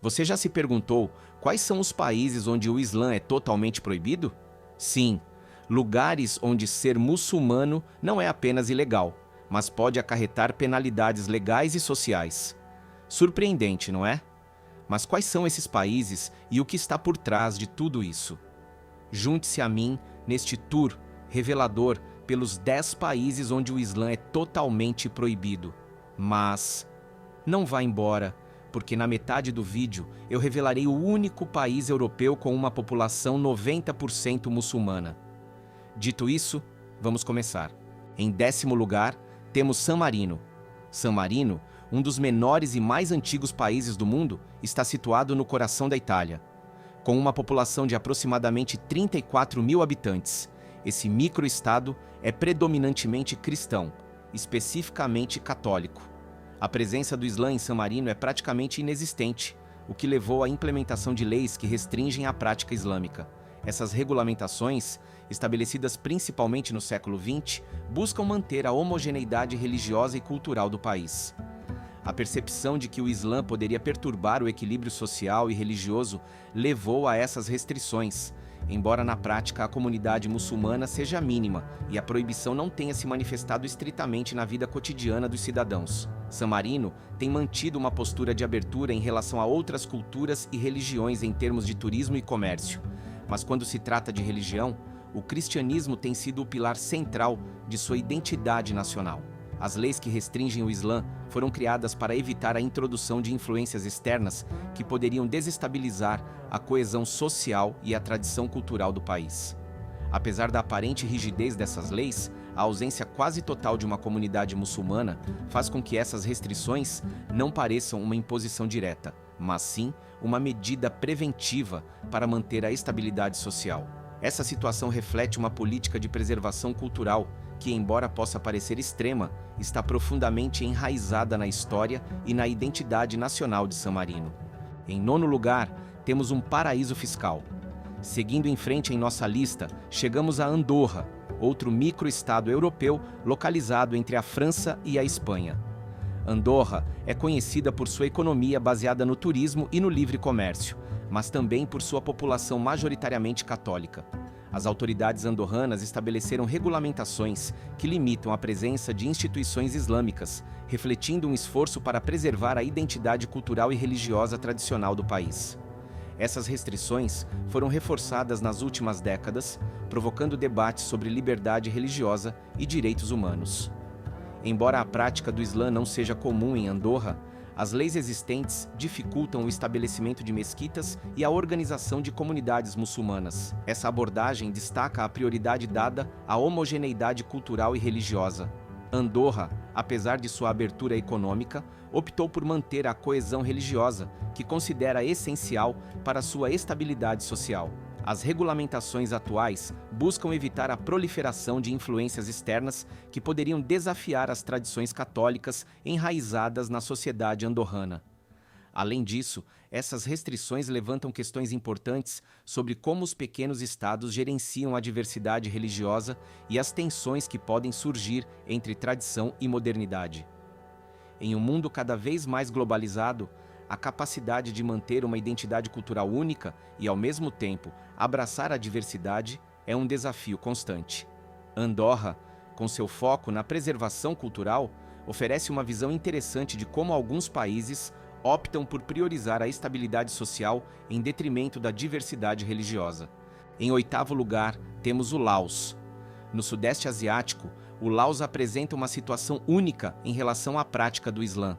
Você já se perguntou quais são os países onde o Islã é totalmente proibido? Sim, lugares onde ser muçulmano não é apenas ilegal, mas pode acarretar penalidades legais e sociais. Surpreendente, não é? Mas quais são esses países e o que está por trás de tudo isso? Junte-se a mim neste tour revelador pelos 10 países onde o Islã é totalmente proibido. Mas não vá embora, porque na metade do vídeo eu revelarei o único país europeu com uma população 90% muçulmana. Dito isso, vamos começar. Em 10º lugar, temos San Marino. San Marino, um dos menores e mais antigos países do mundo, está situado no coração da Itália. Com uma população de aproximadamente 34 mil habitantes, esse microestado é predominantemente cristão, especificamente católico. A presença do Islã em San Marino é praticamente inexistente, o que levou à implementação de leis que restringem a prática islâmica. Essas regulamentações, estabelecidas principalmente no século XX, buscam manter a homogeneidade religiosa e cultural do país. A percepção de que o Islã poderia perturbar o equilíbrio social e religioso levou a essas restrições, embora na prática a comunidade muçulmana seja mínima e a proibição não tenha se manifestado estritamente na vida cotidiana dos cidadãos. San Marino tem mantido uma postura de abertura em relação a outras culturas e religiões em termos de turismo e comércio, mas quando se trata de religião, o cristianismo tem sido o pilar central de sua identidade nacional. As leis que restringem o Islã foram criadas para evitar a introdução de influências externas que poderiam desestabilizar a coesão social e a tradição cultural do país. Apesar da aparente rigidez dessas leis, a ausência quase total de uma comunidade muçulmana faz com que essas restrições não pareçam uma imposição direta, mas sim uma medida preventiva para manter a estabilidade social. Essa situação reflete uma política de preservação cultural que, embora possa parecer extrema, está profundamente enraizada na história e na identidade nacional de San Marino. Em 9º lugar, temos um paraíso fiscal. Seguindo em frente em nossa lista, chegamos a Andorra, outro microestado europeu localizado entre a França e a Espanha. Andorra é conhecida por sua economia baseada no turismo e no livre comércio, mas também por sua população majoritariamente católica. As autoridades andorranas estabeleceram regulamentações que limitam a presença de instituições islâmicas, refletindo um esforço para preservar a identidade cultural e religiosa tradicional do país. Essas restrições foram reforçadas nas últimas décadas, provocando debates sobre liberdade religiosa e direitos humanos. Embora a prática do Islã não seja comum em Andorra, as leis existentes dificultam o estabelecimento de mesquitas e a organização de comunidades muçulmanas. Essa abordagem destaca a prioridade dada à homogeneidade cultural e religiosa. Andorra, apesar de sua abertura econômica, optou por manter a coesão religiosa, que considera essencial para sua estabilidade social. As regulamentações atuais buscam evitar a proliferação de influências externas que poderiam desafiar as tradições católicas enraizadas na sociedade andorrana. Além disso, essas restrições levantam questões importantes sobre como os pequenos estados gerenciam a diversidade religiosa e as tensões que podem surgir entre tradição e modernidade. Em um mundo cada vez mais globalizado, a capacidade de manter uma identidade cultural única e, ao mesmo tempo, abraçar a diversidade é um desafio constante. Andorra, com seu foco na preservação cultural, oferece uma visão interessante de como alguns países optam por priorizar a estabilidade social em detrimento da diversidade religiosa. Em 8º lugar, temos o Laos. No Sudeste Asiático, o Laos apresenta uma situação única em relação à prática do Islã.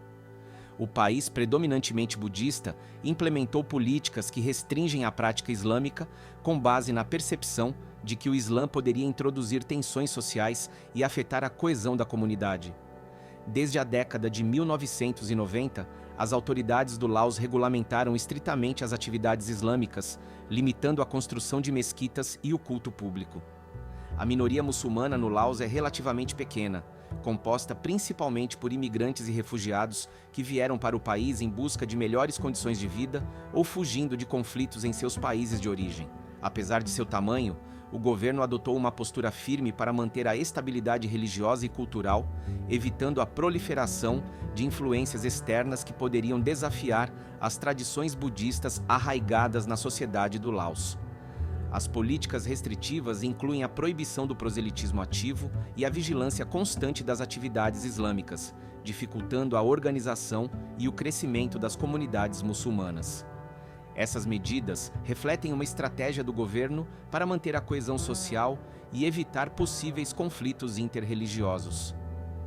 O país, predominantemente budista, implementou políticas que restringem a prática islâmica com base na percepção de que o Islã poderia introduzir tensões sociais e afetar a coesão da comunidade. Desde a década de 1990, as autoridades do Laos regulamentaram estritamente as atividades islâmicas, limitando a construção de mesquitas e o culto público. A minoria muçulmana no Laos é relativamente pequena, composta principalmente por imigrantes e refugiados que vieram para o país em busca de melhores condições de vida ou fugindo de conflitos em seus países de origem. Apesar de seu tamanho, o governo adotou uma postura firme para manter a estabilidade religiosa e cultural, evitando a proliferação de influências externas que poderiam desafiar as tradições budistas arraigadas na sociedade do Laos. As políticas restritivas incluem a proibição do proselitismo ativo e a vigilância constante das atividades islâmicas, dificultando a organização e o crescimento das comunidades muçulmanas. Essas medidas refletem uma estratégia do governo para manter a coesão social e evitar possíveis conflitos interreligiosos.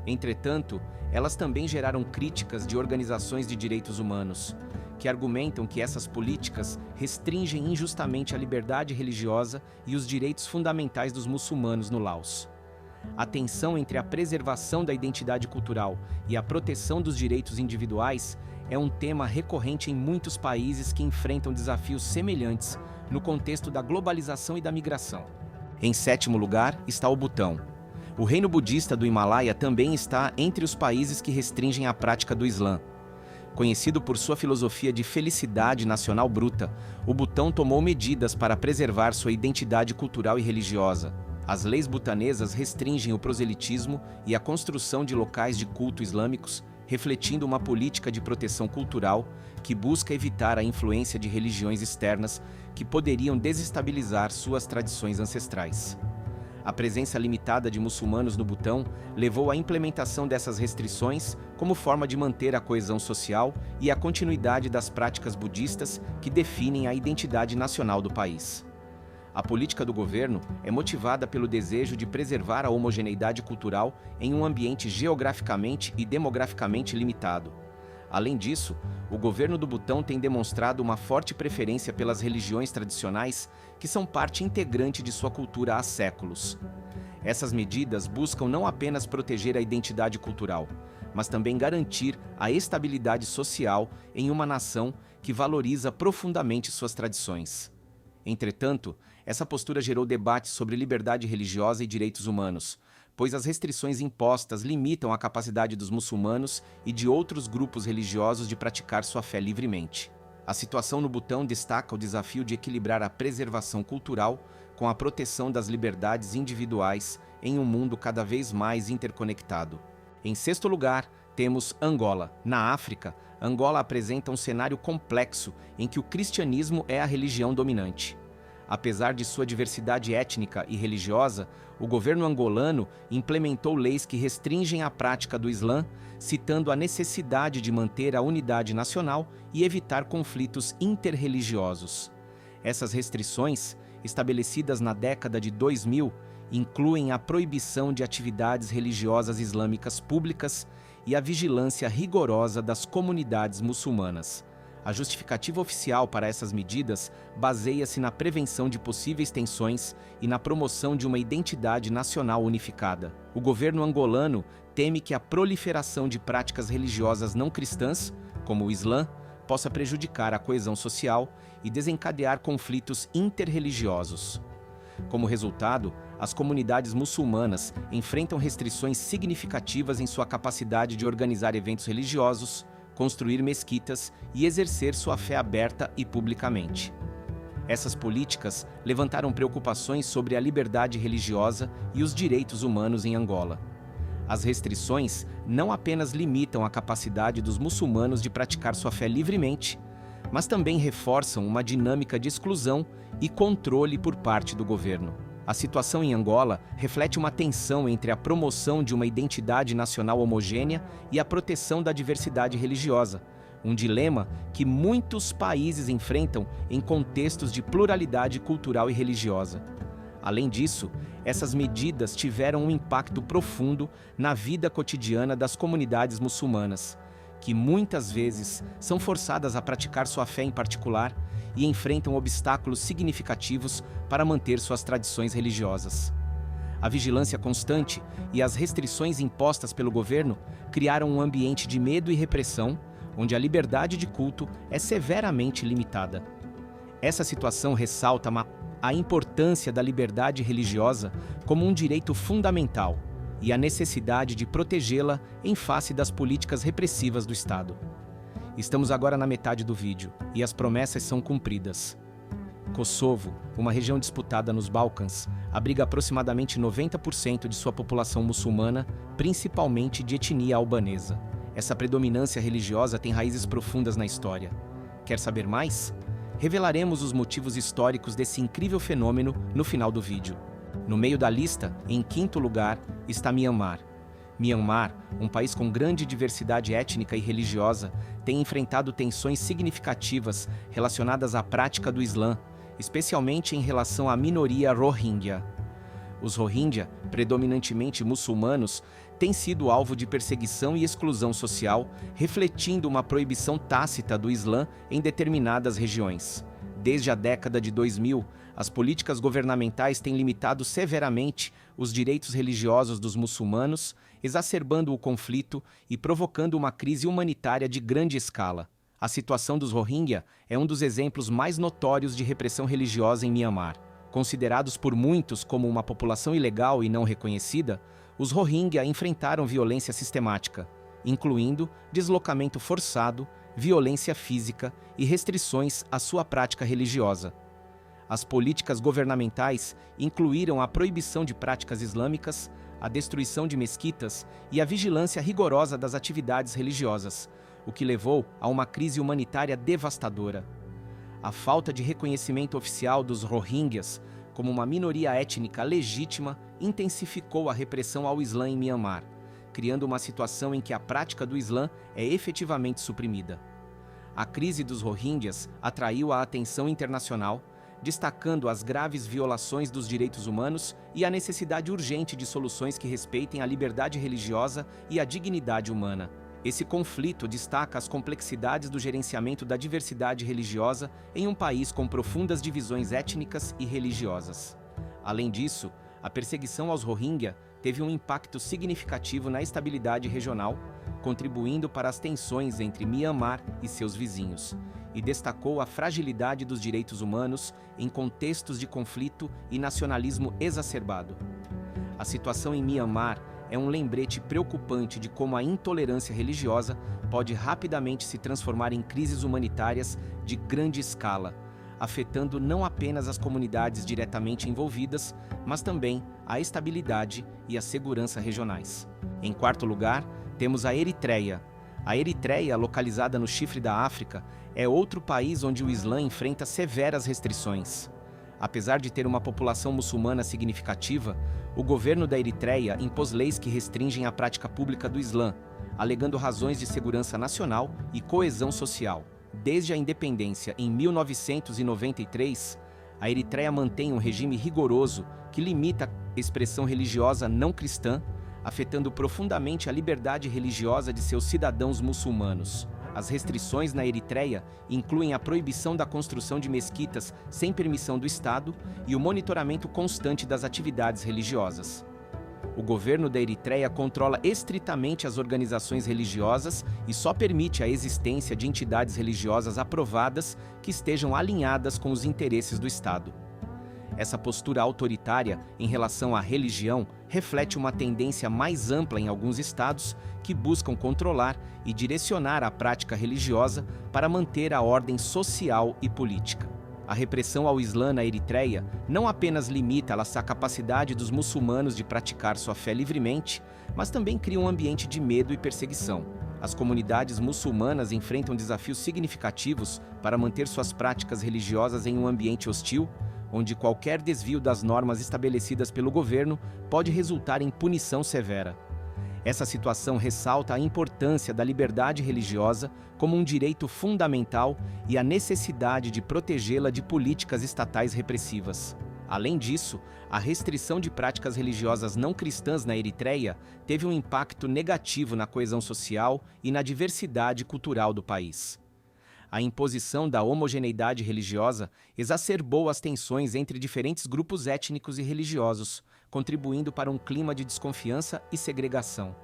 Entretanto, elas também geraram críticas de organizações de direitos humanos, que argumentam que essas políticas restringem injustamente a liberdade religiosa e os direitos fundamentais dos muçulmanos no Laos. A tensão entre a preservação da identidade cultural e a proteção dos direitos individuais é um tema recorrente em muitos países que enfrentam desafios semelhantes no contexto da globalização e da migração. Em sétimo lugar está o Butão. O reino budista do Himalaia também está entre os países que restringem a prática do Islã. Conhecido por sua filosofia de felicidade nacional bruta, o Butão tomou medidas para preservar sua identidade cultural e religiosa. As leis butanesas restringem o proselitismo e a construção de locais de culto islâmicos, refletindo uma política de proteção cultural que busca evitar a influência de religiões externas que poderiam desestabilizar suas tradições ancestrais. A presença limitada de muçulmanos no Butão levou à implementação dessas restrições como forma de manter a coesão social e a continuidade das práticas budistas que definem a identidade nacional do país. A política do governo é motivada pelo desejo de preservar a homogeneidade cultural em um ambiente geograficamente e demograficamente limitado. Além disso, o governo do Butão tem demonstrado uma forte preferência pelas religiões tradicionais que são parte integrante de sua cultura há séculos. Essas medidas buscam não apenas proteger a identidade cultural, mas também garantir a estabilidade social em uma nação que valoriza profundamente suas tradições. Entretanto, essa postura gerou debates sobre liberdade religiosa e direitos humanos, pois as restrições impostas limitam a capacidade dos muçulmanos e de outros grupos religiosos de praticar sua fé livremente. A situação no Butão destaca o desafio de equilibrar a preservação cultural com a proteção das liberdades individuais em um mundo cada vez mais interconectado. Em sexto lugar, temos Angola. Na África, Angola apresenta um cenário complexo em que o cristianismo é a religião dominante. Apesar de sua diversidade étnica e religiosa, o governo angolano implementou leis que restringem a prática do Islã, citando a necessidade de manter a unidade nacional e evitar conflitos interreligiosos. Essas restrições, estabelecidas na década de 2000, incluem a proibição de atividades religiosas islâmicas públicas e a vigilância rigorosa das comunidades muçulmanas. A justificativa oficial para essas medidas baseia-se na prevenção de possíveis tensões e na promoção de uma identidade nacional unificada. O governo angolano teme que a proliferação de práticas religiosas não cristãs, como o Islã, possa prejudicar a coesão social e desencadear conflitos interreligiosos. Como resultado, as comunidades muçulmanas enfrentam restrições significativas em sua capacidade de organizar eventos religiosos, construir mesquitas e exercer sua fé aberta e publicamente. Essas políticas levantaram preocupações sobre a liberdade religiosa e os direitos humanos em Angola. As restrições não apenas limitam a capacidade dos muçulmanos de praticar sua fé livremente, mas também reforçam uma dinâmica de exclusão e controle por parte do governo. A situação em Angola reflete uma tensão entre a promoção de uma identidade nacional homogênea e a proteção da diversidade religiosa, um dilema que muitos países enfrentam em contextos de pluralidade cultural e religiosa. Além disso, essas medidas tiveram um impacto profundo na vida cotidiana das comunidades muçulmanas, que muitas vezes são forçadas a praticar sua fé em particular e enfrentam obstáculos significativos para manter suas tradições religiosas. A vigilância constante e as restrições impostas pelo governo criaram um ambiente de medo e repressão, onde a liberdade de culto é severamente limitada. Essa situação ressalta a importância da liberdade religiosa como um direito fundamental e a necessidade de protegê-la em face das políticas repressivas do Estado. Estamos agora na metade do vídeo e as promessas são cumpridas. Kosovo, uma região disputada nos Balcãs, abriga aproximadamente 90% de sua população muçulmana, principalmente de etnia albanesa. Essa predominância religiosa tem raízes profundas na história. Quer saber mais? Revelaremos os motivos históricos desse incrível fenômeno no final do vídeo. No meio da lista, em quinto lugar, está Myanmar. Myanmar, um país com grande diversidade étnica e religiosa, tem enfrentado tensões significativas relacionadas à prática do Islã, especialmente em relação à minoria Rohingya. Os Rohingya, predominantemente muçulmanos, têm sido alvo de perseguição e exclusão social, refletindo uma proibição tácita do Islã em determinadas regiões. Desde a década de 2000, as políticas governamentais têm limitado severamente os direitos religiosos dos muçulmanos, exacerbando o conflito e provocando uma crise humanitária de grande escala. A situação dos Rohingya é um dos exemplos mais notórios de repressão religiosa em Myanmar. Considerados por muitos como uma população ilegal e não reconhecida, os Rohingya enfrentaram violência sistemática, incluindo deslocamento forçado, violência física e restrições à sua prática religiosa. As políticas governamentais incluíram a proibição de práticas islâmicas, a destruição de mesquitas e a vigilância rigorosa das atividades religiosas, o que levou a uma crise humanitária devastadora. A falta de reconhecimento oficial dos Rohingyas como uma minoria étnica legítima intensificou a repressão ao Islã em Myanmar, criando uma situação em que a prática do Islã é efetivamente suprimida. A crise dos Rohingyas atraiu a atenção internacional, destacando as graves violações dos direitos humanos e a necessidade urgente de soluções que respeitem a liberdade religiosa e a dignidade humana. Esse conflito destaca as complexidades do gerenciamento da diversidade religiosa em um país com profundas divisões étnicas e religiosas. Além disso, a perseguição aos Rohingya teve um impacto significativo na estabilidade regional, contribuindo para as tensões entre Myanmar e seus vizinhos, e destacou a fragilidade dos direitos humanos em contextos de conflito e nacionalismo exacerbado. A situação em Myanmar é um lembrete preocupante de como a intolerância religiosa pode rapidamente se transformar em crises humanitárias de grande escala, afetando não apenas as comunidades diretamente envolvidas, mas também a estabilidade e a segurança regionais. Em quarto lugar, temos a Eritreia. A Eritreia, localizada no chifre da África, é outro país onde o Islã enfrenta severas restrições. Apesar de ter uma população muçulmana significativa, o governo da Eritreia impôs leis que restringem a prática pública do Islã, alegando razões de segurança nacional e coesão social. Desde a independência em 1993, a Eritreia mantém um regime rigoroso que limita a expressão religiosa não cristã, afetando profundamente a liberdade religiosa de seus cidadãos muçulmanos. As restrições na Eritreia incluem a proibição da construção de mesquitas sem permissão do Estado e o monitoramento constante das atividades religiosas. O governo da Eritreia controla estritamente as organizações religiosas e só permite a existência de entidades religiosas aprovadas que estejam alinhadas com os interesses do Estado. Essa postura autoritária em relação à religião reflete uma tendência mais ampla em alguns estados que buscam controlar e direcionar a prática religiosa para manter a ordem social e política. A repressão ao Islã na Eritreia não apenas limita a capacidade dos muçulmanos de praticar sua fé livremente, mas também cria um ambiente de medo e perseguição. As comunidades muçulmanas enfrentam desafios significativos para manter suas práticas religiosas em um ambiente hostil, onde qualquer desvio das normas estabelecidas pelo governo pode resultar em punição severa. Essa situação ressalta a importância da liberdade religiosa como um direito fundamental e a necessidade de protegê-la de políticas estatais repressivas. Além disso, a restrição de práticas religiosas não cristãs na Eritreia teve um impacto negativo na coesão social e na diversidade cultural do país. A imposição da homogeneidade religiosa exacerbou as tensões entre diferentes grupos étnicos e religiosos, contribuindo para um clima de desconfiança e segregação.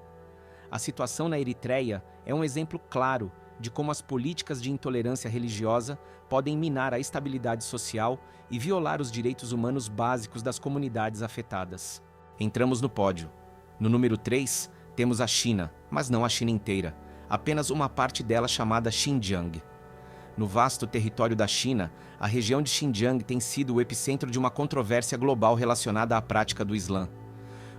A situação na Eritreia é um exemplo claro de como as políticas de intolerância religiosa podem minar a estabilidade social e violar os direitos humanos básicos das comunidades afetadas. Entramos no pódio. No número 3, temos a China, mas não a China inteira, apenas uma parte dela chamada Xinjiang. No vasto território da China, a região de Xinjiang tem sido o epicentro de uma controvérsia global relacionada à prática do Islã.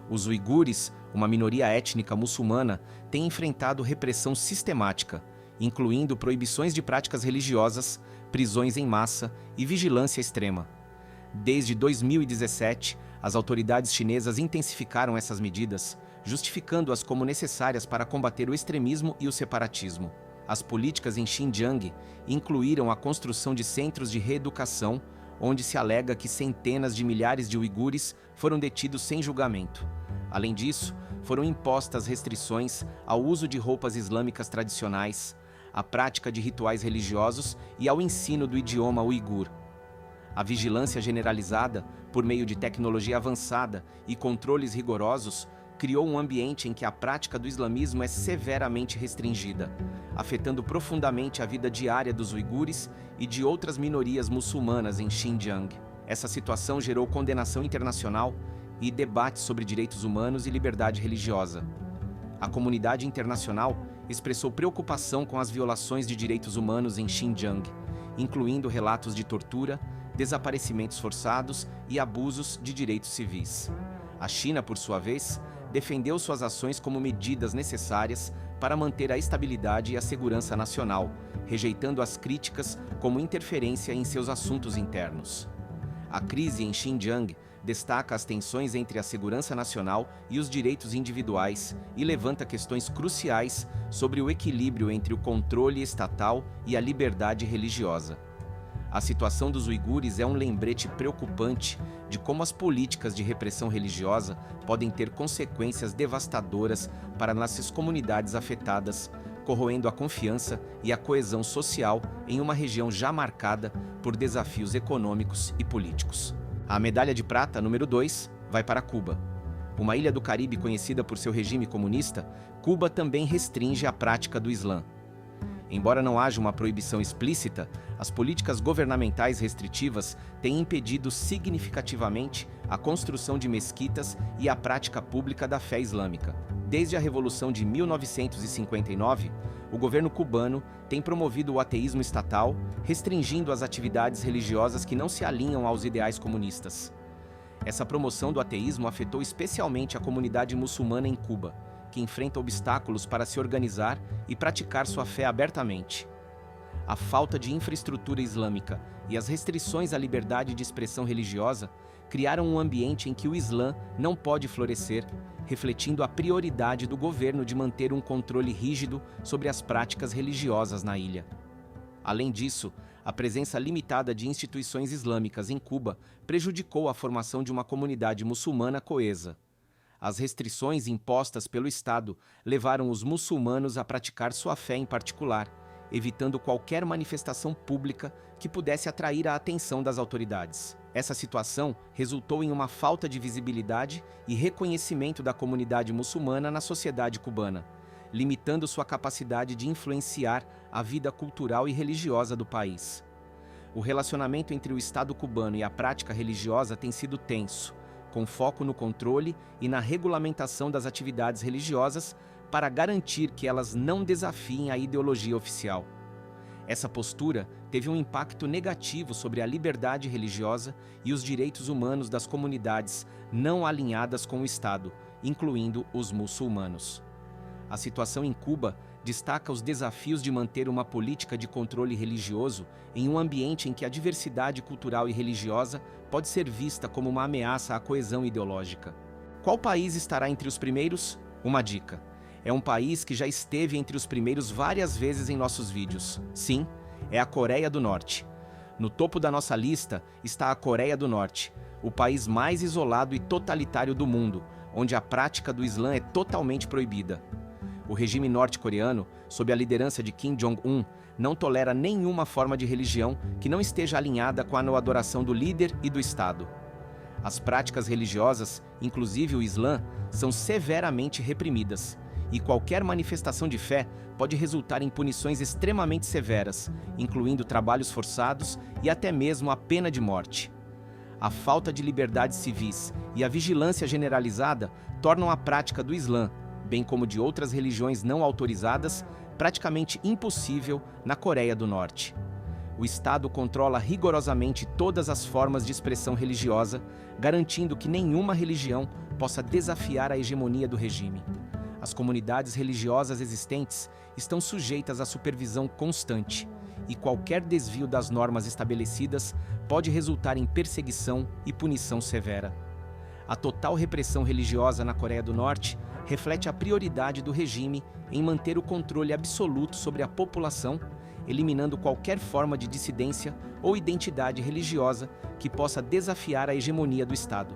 Os uigures, uma minoria étnica muçulmana, têm enfrentado repressão sistemática, incluindo proibições de práticas religiosas, prisões em massa e vigilância extrema. Desde 2017, as autoridades chinesas intensificaram essas medidas, justificando-as como necessárias para combater o extremismo e o separatismo. As políticas em Xinjiang incluíram a construção de centros de reeducação, onde se alega que centenas de milhares de uigures foram detidos sem julgamento. Além disso, foram impostas restrições ao uso de roupas islâmicas tradicionais, à prática de rituais religiosos e ao ensino do idioma uigur. A vigilância generalizada, por meio de tecnologia avançada e controles rigorosos, criou um ambiente em que a prática do islamismo é severamente restringida, afetando profundamente a vida diária dos uigures e de outras minorias muçulmanas em Xinjiang. Essa situação gerou condenação internacional e debates sobre direitos humanos e liberdade religiosa. A comunidade internacional expressou preocupação com as violações de direitos humanos em Xinjiang, incluindo relatos de tortura, desaparecimentos forçados e abusos de direitos civis. A China, por sua vez, defendeu suas ações como medidas necessárias para manter a estabilidade e a segurança nacional, rejeitando as críticas como interferência em seus assuntos internos. A crise em Xinjiang destaca as tensões entre a segurança nacional e os direitos individuais e levanta questões cruciais sobre o equilíbrio entre o controle estatal e a liberdade religiosa. A situação dos uigures é um lembrete preocupante de como as políticas de repressão religiosa podem ter consequências devastadoras para nossas comunidades afetadas, corroendo a confiança e a coesão social em uma região já marcada por desafios econômicos e políticos. A medalha de prata, número 2, vai para Cuba. Uma ilha do Caribe conhecida por seu regime comunista, Cuba também restringe a prática do Islã. Embora não haja uma proibição explícita, as políticas governamentais restritivas têm impedido significativamente a construção de mesquitas e a prática pública da fé islâmica. Desde a Revolução de 1959, o governo cubano tem promovido o ateísmo estatal, restringindo as atividades religiosas que não se alinham aos ideais comunistas. Essa promoção do ateísmo afetou especialmente a comunidade muçulmana em Cuba, que enfrenta obstáculos para se organizar e praticar sua fé abertamente. A falta de infraestrutura islâmica e as restrições à liberdade de expressão religiosa criaram um ambiente em que o Islã não pode florescer, refletindo a prioridade do governo de manter um controle rígido sobre as práticas religiosas na ilha. Além disso, a presença limitada de instituições islâmicas em Cuba prejudicou a formação de uma comunidade muçulmana coesa. As restrições impostas pelo Estado levaram os muçulmanos a praticar sua fé em particular, evitando qualquer manifestação pública que pudesse atrair a atenção das autoridades. Essa situação resultou em uma falta de visibilidade e reconhecimento da comunidade muçulmana na sociedade cubana, limitando sua capacidade de influenciar a vida cultural e religiosa do país. O relacionamento entre o Estado cubano e a prática religiosa tem sido tenso, com foco no controle e na regulamentação das atividades religiosas para garantir que elas não desafiem a ideologia oficial. Essa postura teve um impacto negativo sobre a liberdade religiosa e os direitos humanos das comunidades não alinhadas com o Estado, incluindo os muçulmanos. A situação em Cuba destaca os desafios de manter uma política de controle religioso em um ambiente em que a diversidade cultural e religiosa pode ser vista como uma ameaça à coesão ideológica. Qual país estará entre os primeiros? Uma dica: é um país que já esteve entre os primeiros várias vezes em nossos vídeos. Sim, é a Coreia do Norte. No topo da nossa lista está a Coreia do Norte, o país mais isolado e totalitário do mundo, onde a prática do Islã é totalmente proibida. O regime norte-coreano, sob a liderança de Kim Jong-un, não tolera nenhuma forma de religião que não esteja alinhada com a adoração do líder e do Estado. As práticas religiosas, inclusive o Islã, são severamente reprimidas, e qualquer manifestação de fé pode resultar em punições extremamente severas, incluindo trabalhos forçados e até mesmo a pena de morte. A falta de liberdades civis e a vigilância generalizada tornam a prática do Islã, bem como de outras religiões não autorizadas, praticamente impossível na Coreia do Norte. O Estado controla rigorosamente todas as formas de expressão religiosa, garantindo que nenhuma religião possa desafiar a hegemonia do regime. As comunidades religiosas existentes estão sujeitas à supervisão constante, e qualquer desvio das normas estabelecidas pode resultar em perseguição e punição severa. A total repressão religiosa na Coreia do Norte reflete a prioridade do regime em manter o controle absoluto sobre a população, eliminando qualquer forma de dissidência ou identidade religiosa que possa desafiar a hegemonia do Estado.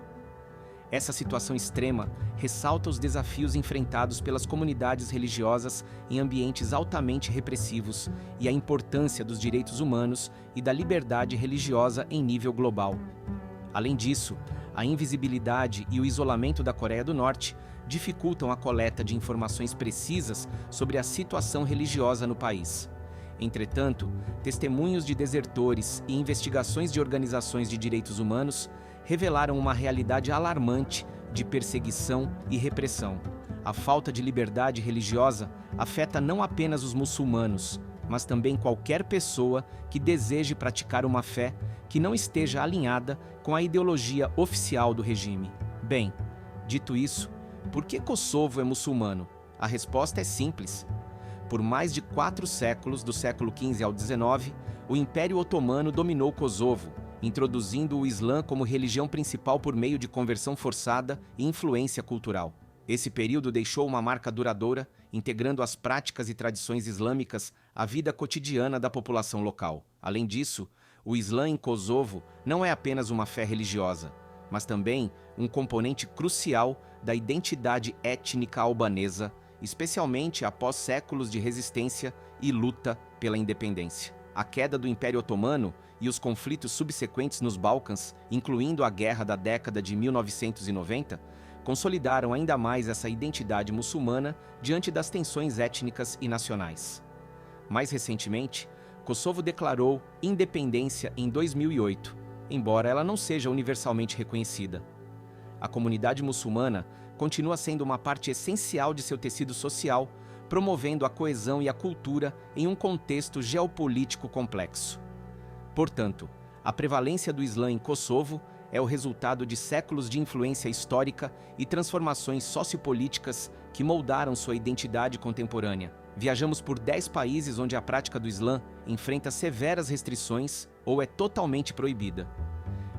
Essa situação extrema ressalta os desafios enfrentados pelas comunidades religiosas em ambientes altamente repressivos e a importância dos direitos humanos e da liberdade religiosa em nível global. Além disso, a invisibilidade e o isolamento da Coreia do Norte dificultam a coleta de informações precisas sobre a situação religiosa no país. Entretanto, testemunhos de desertores e investigações de organizações de direitos humanos revelaram uma realidade alarmante de perseguição e repressão. A falta de liberdade religiosa afeta não apenas os muçulmanos, mas também qualquer pessoa que deseje praticar uma fé que não esteja alinhada com a ideologia oficial do regime. Bem, dito isso, por que Kosovo é muçulmano? A resposta é simples. Por mais de 4 séculos, do século XV ao XIX, o Império Otomano dominou Kosovo, introduzindo o Islã como religião principal por meio de conversão forçada e influência cultural. Esse período deixou uma marca duradoura, integrando as práticas e tradições islâmicas à vida cotidiana da população local. Além disso, o Islã em Kosovo não é apenas uma fé religiosa, mas também um componente crucial da identidade étnica albanesa, especialmente após séculos de resistência e luta pela independência. A queda do Império Otomano e os conflitos subsequentes nos Balcãs, incluindo a guerra da década de 1990, consolidaram ainda mais essa identidade muçulmana diante das tensões étnicas e nacionais. Mais recentemente, Kosovo declarou independência em 2008, embora ela não seja universalmente reconhecida. A comunidade muçulmana continua sendo uma parte essencial de seu tecido social, promovendo a coesão e a cultura em um contexto geopolítico complexo. Portanto, a prevalência do Islã em Kosovo é o resultado de séculos de influência histórica e transformações sociopolíticas que moldaram sua identidade contemporânea. Viajamos por 10 países onde a prática do Islã enfrenta severas restrições ou é totalmente proibida.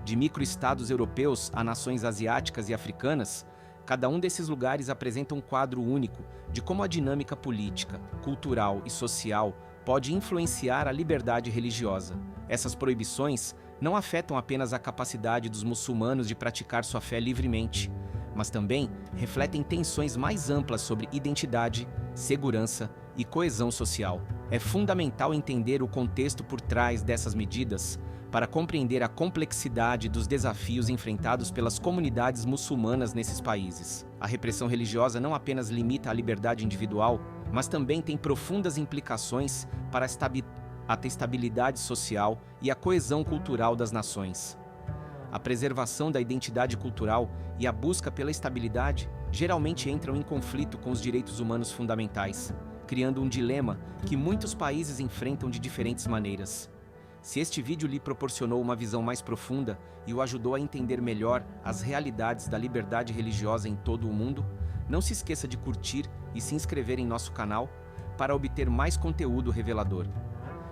De microestados europeus a nações asiáticas e africanas, cada um desses lugares apresenta um quadro único de como a dinâmica política, cultural e social pode influenciar a liberdade religiosa. Essas proibições não afetam apenas a capacidade dos muçulmanos de praticar sua fé livremente, mas também refletem tensões mais amplas sobre identidade, segurança e coesão social. É fundamental entender o contexto por trás dessas medidas para compreender a complexidade dos desafios enfrentados pelas comunidades muçulmanas nesses países. A repressão religiosa não apenas limita a liberdade individual, mas também tem profundas implicações para a estabilidade social e a coesão cultural das nações. A preservação da identidade cultural e a busca pela estabilidade geralmente entram em conflito com os direitos humanos fundamentais, criando um dilema que muitos países enfrentam de diferentes maneiras. Se este vídeo lhe proporcionou uma visão mais profunda e o ajudou a entender melhor as realidades da liberdade religiosa em todo o mundo, não se esqueça de curtir e se inscrever em nosso canal para obter mais conteúdo revelador.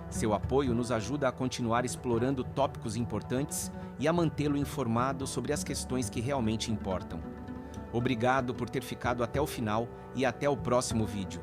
Seu apoio nos ajuda a continuar explorando tópicos importantes e a mantê-lo informado sobre as questões que realmente importam. Obrigado por ter ficado até o final e até o próximo vídeo.